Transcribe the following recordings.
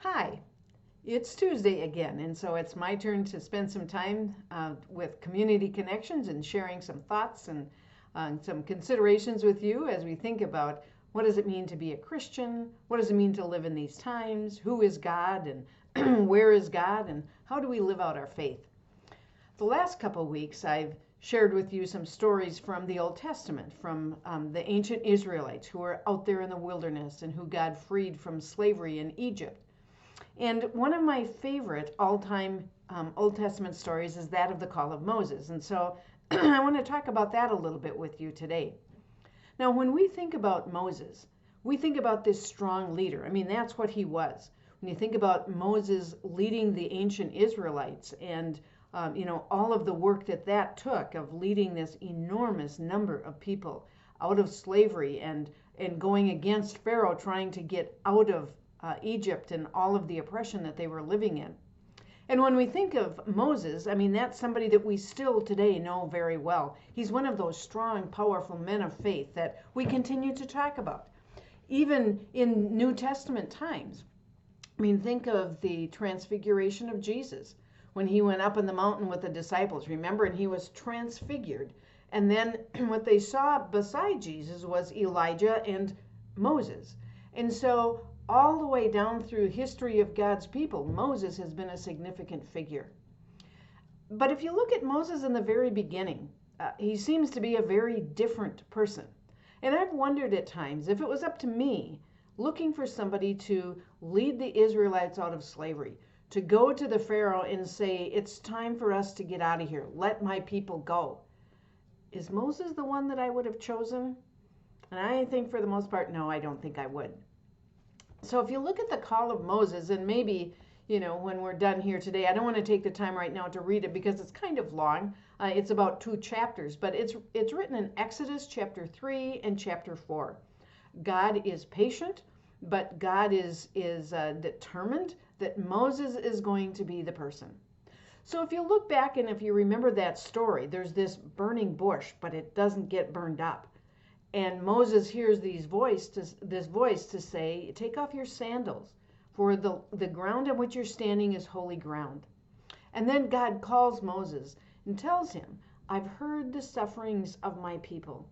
Hi, it's Tuesday again, and so it's my turn to spend some time with Community Connections and sharing some thoughts and some considerations with you as we think about what does it mean to be a Christian, what does it mean to live in these times, who is God, and where is God, and how do we live out our faith. The last couple of weeks, I've shared with you some stories from the Old Testament, from the ancient Israelites who were out there in the wilderness and who God freed from slavery in Egypt. And one of my favorite all-time Old Testament stories is that of the call of Moses. And so I want to talk about that a little bit with you today. Now, when we think about Moses, we think about this strong leader. I mean, that's what he was. When you think about Moses leading the ancient Israelites and all of the work that took of leading this enormous number of people out of slavery and going against Pharaoh, trying to get out of Egypt and all of the oppression that they were living in. And when we think of Moses, I mean, that's somebody that we still today know very well. He's one of those strong, powerful men of faith that we continue to talk about, even in New Testament times. I mean, think of the transfiguration of Jesus when he went up in the mountain with the disciples. Remember, and he was transfigured. And then what they saw beside Jesus was Elijah and Moses. And so all the way down through history of God's people, Moses has been a significant figure. But if you look at Moses in the very beginning, he seems to be a very different person. And I've wondered at times, if it was up to me, looking for somebody to lead the Israelites out of slavery, to go to the Pharaoh and say, it's time for us to get out of here, let my people go. Is Moses the one that I would have chosen? And I think for the most part, no, I don't think I would. So if you look at the call of Moses, and maybe, when we're done here today, I don't want to take the time right now to read it because it's kind of long. It's about 2 chapters, but it's written in Exodus chapter 3 and chapter 4. God is patient, but God is determined that Moses is going to be the person. So if you look back and if you remember that story, there's this burning bush, but it doesn't get burned up. And Moses hears this voice to say, take off your sandals, for the ground on which you're standing is holy ground. And then God calls Moses and tells him, I've heard the sufferings of my people.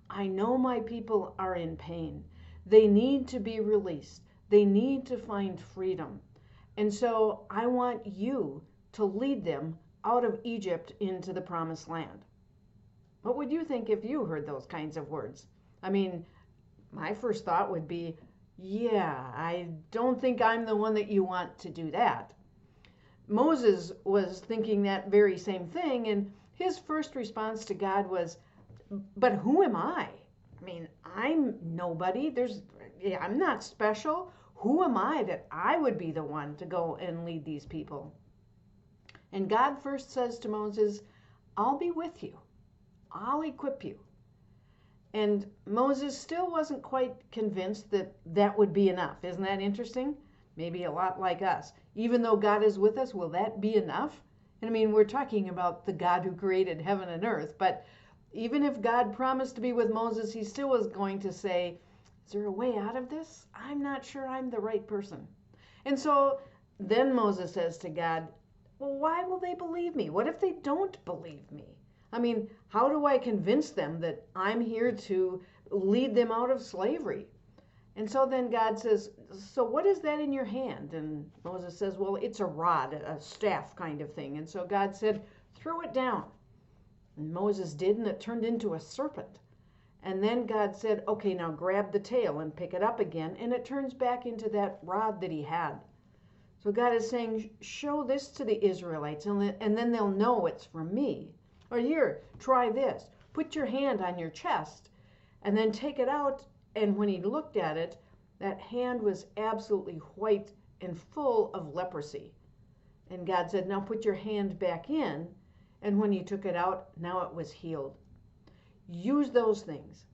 I know my people are in pain. They need to be released. They need to find freedom. And so I want you to lead them out of Egypt into the promised land. What would you think if you heard those kinds of words? I mean, my first thought would be, yeah, I don't think I'm the one that you want to do that. Moses was thinking that very same thing, and his first response to God was, but who am I? I mean, I'm nobody. I'm not special. Who am I that I would be the one to go and lead these people? And God first says to Moses, I'll be with you. I'll equip you. And Moses still wasn't quite convinced that that would be enough. Isn't that interesting? Maybe a lot like us. Even though God is with us, will that be enough? And I mean, we're talking about the God who created heaven and earth, but even if God promised to be with Moses, he still was going to say, is there a way out of this? I'm not sure I'm the right person. And so then Moses says to God, well, why will they believe me? What if they don't believe me? I mean, how do I convince them that I'm here to lead them out of slavery? And so then God says, so what is that in your hand? And Moses says, well, it's a rod, a staff kind of thing. And so God said, throw it down. And Moses did, and it turned into a serpent. And then God said, okay, now grab the tail and pick it up again. And it turns back into that rod that he had. So God is saying, show this to the Israelites, and then they'll know it's from me. Or here, try this. Put your hand on your chest and then take it out. And when he looked at it, that hand was absolutely white and full of leprosy. And God said, now put your hand back in. And when he took it out, now it was healed. Use those things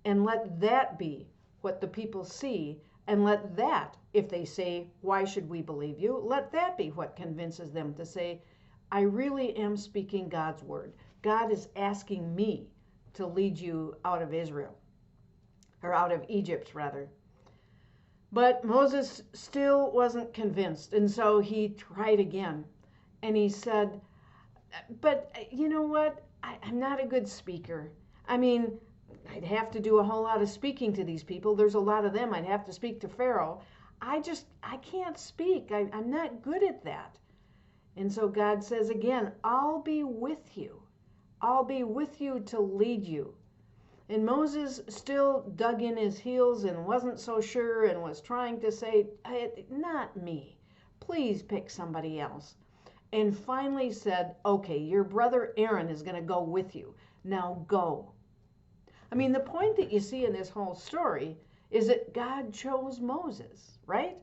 and let that be what the people see. And let that, if they say, why should we believe you? Let that be what convinces them to say, I really am speaking God's word. God is asking me to lead you out of Israel, or out of Egypt, rather. But Moses still wasn't convinced, and so he tried again. And he said, but you know what? I'm not a good speaker. I mean, I'd have to do a whole lot of speaking to these people. There's a lot of them. I'd have to speak to Pharaoh. I can't speak. I'm not good at that. And so God says again, I'll be with you. I'll be with you to lead you. And Moses still dug in his heels and wasn't so sure and was trying to say, not me. Please pick somebody else. And finally said, okay, your brother Aaron is going to go with you. Now go. I mean, the point that you see in this whole story is that God chose Moses, right?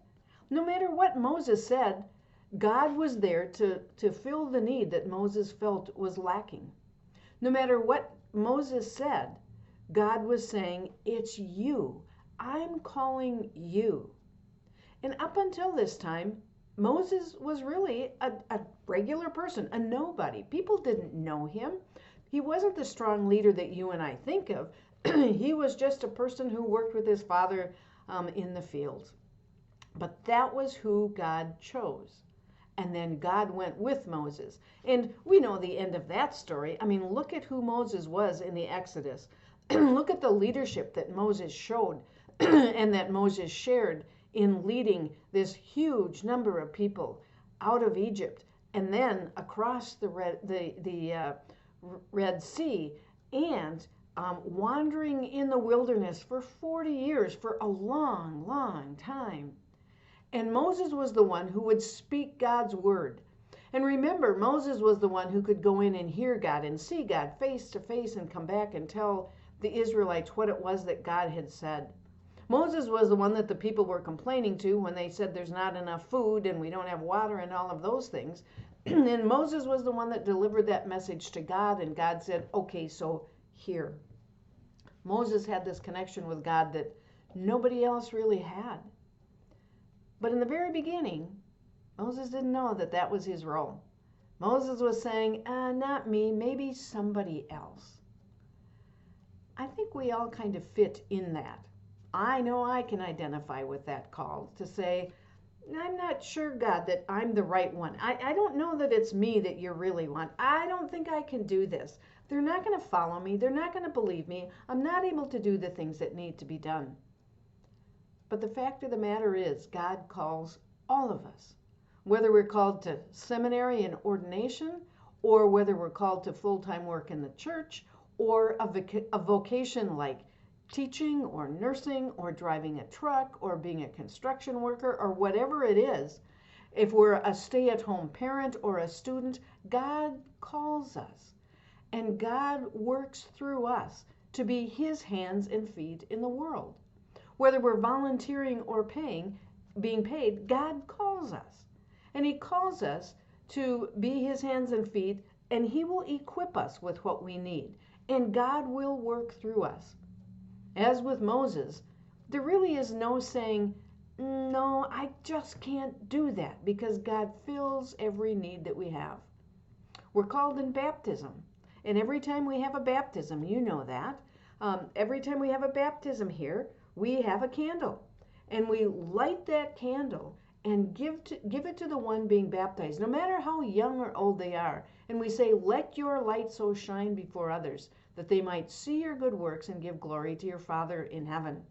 No matter what Moses said, God was there to fill the need that Moses felt was lacking. No matter what Moses said, God was saying, it's you. I'm calling you. And up until this time, Moses was really a regular person, a nobody. People didn't know him. He wasn't the strong leader that you and I think of. He was just a person who worked with his father in the field. But that was who God chose. And then God went with Moses. And we know the end of that story. I mean, look at who Moses was in the Exodus. Look at the leadership that Moses showed and that Moses shared in leading this huge number of people out of Egypt and then across the Red Sea and wandering in the wilderness for 40 years, for a long, long time. And Moses was the one who would speak God's word. And remember, Moses was the one who could go in and hear God and see God face to face and come back and tell the Israelites what it was that God had said. Moses was the one that the people were complaining to when they said there's not enough food and we don't have water and all of those things. And Moses was the one that delivered that message to God, and God said, okay, so here. Moses had this connection with God that nobody else really had. But in the very beginning, Moses didn't know that that was his role. Moses was saying, not me, maybe somebody else. I think we all kind of fit in that. I know I can identify with that call to say, I'm not sure, God, that I'm the right one. I don't know that it's me that you really want. I don't think I can do this. They're not going to follow me. They're not going to believe me. I'm not able to do the things that need to be done. But the fact of the matter is, God calls all of us. Whether we're called to seminary and ordination, or whether we're called to full-time work in the church, or a vocation like teaching or nursing or driving a truck or being a construction worker or whatever it is, if we're a stay-at-home parent or a student, God calls us. And God works through us to be his hands and feet in the world. Whether we're volunteering or being paid, God calls us. And he calls us to be his hands and feet, and he will equip us with what we need. And God will work through us. As with Moses, there really is no saying, no, I just can't do that, because God fills every need that we have. We're called in baptism. And every time we have a baptism, you know that, every time we have a baptism here, we have a candle. And we light that candle and give it to the one being baptized, no matter how young or old they are. And we say, let your light so shine before others, that they might see your good works and give glory to your Father in heaven.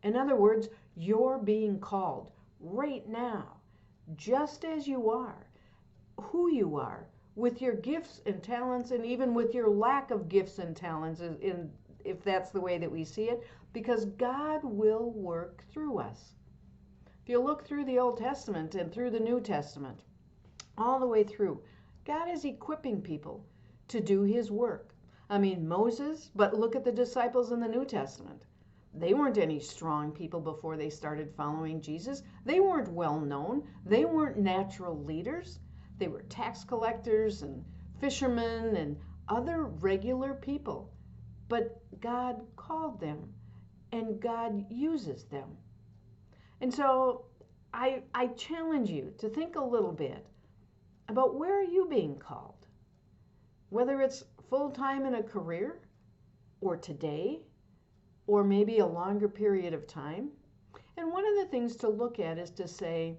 In other words, you're being called right now, just as you are, who you are, with your gifts and talents, and even with your lack of gifts and talents, if that's the way that we see it, because God will work through us. If you look through the Old Testament and through the New Testament, all the way through, God is equipping people to do his work. I mean, Moses, but look at the disciples in the New Testament. They weren't any strong people before they started following Jesus. They weren't well known. They weren't natural leaders. They were tax collectors and fishermen and other regular people. But God called them, and God uses them. And so I challenge you to think a little bit about, where are you being called? Whether it's full-time in a career, or today, or maybe a longer period of time. And one of the things to look at is to say,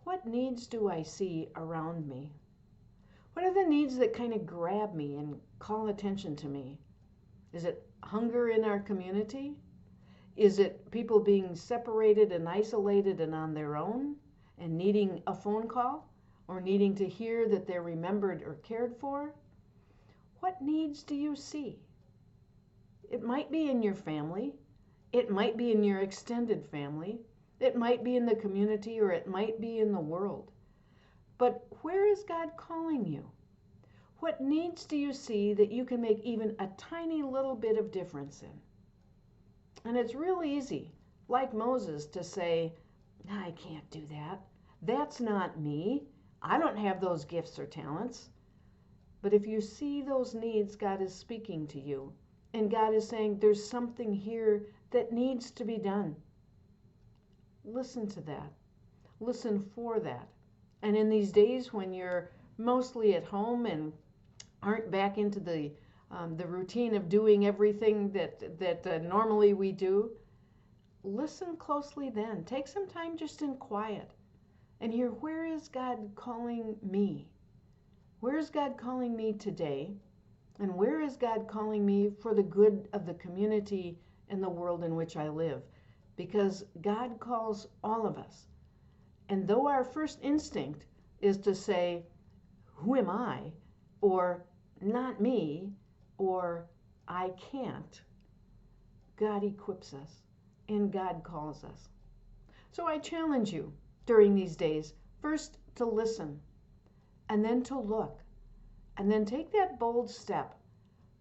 what needs do I see around me? What are the needs that kind of grab me and call attention to me? Is it hunger in our community? Is it people being separated and isolated and on their own and needing a phone call or needing to hear that they're remembered or cared for? What needs do you see? It might be in your family. It might be in your extended family. It might be in the community, or it might be in the world. But where is God calling you? What needs do you see that you can make even a tiny little bit of difference in? And it's real easy, like Moses, to say, I can't do that. That's not me. I don't have those gifts or talents. But if you see those needs, God is speaking to you. And God is saying, there's something here that needs to be done. Listen to that. Listen for that. And in these days when you're mostly at home and aren't back into the routine of doing everything that normally we do, listen closely then. Take some time just in quiet and hear, where is God calling me? Where is God calling me today? And where is God calling me for the good of the community and the world in which I live? Because God calls all of us. And though our first instinct is to say, who am I? Or not me, or I can't, God equips us and God calls us. So I challenge you during these days, first to listen, and then to look, and then take that bold step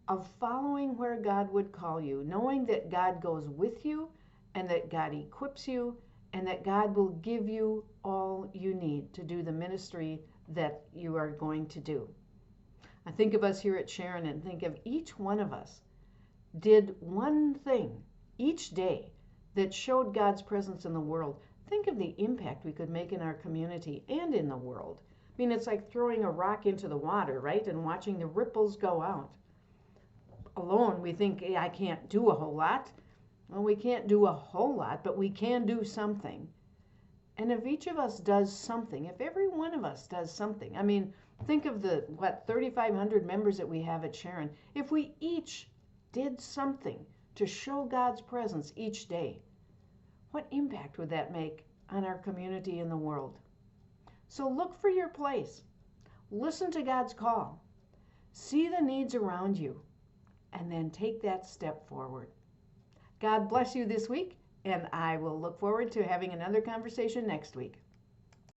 of following where God would call you, knowing that God goes with you and that God equips you and that God will give you all you need to do the ministry that you are going to do. I think of us here at Sharon and think of each one of us did one thing each day that showed God's presence in the world. Think of the impact we could make in our community and in the world. I mean, it's like throwing a rock into the water, right? And watching the ripples go out. Alone, we think, hey, I can't do a whole lot. Well, we can't do a whole lot, but we can do something. And if each of us does something, if every one of us does something, I mean, think of the, 3,500 members that we have at Sharon. If we each did something to show God's presence each day, what impact would that make on our community and the world? So look for your place. Listen to God's call. See the needs around you, and then take that step forward. God bless you this week, and I will look forward to having another conversation next week.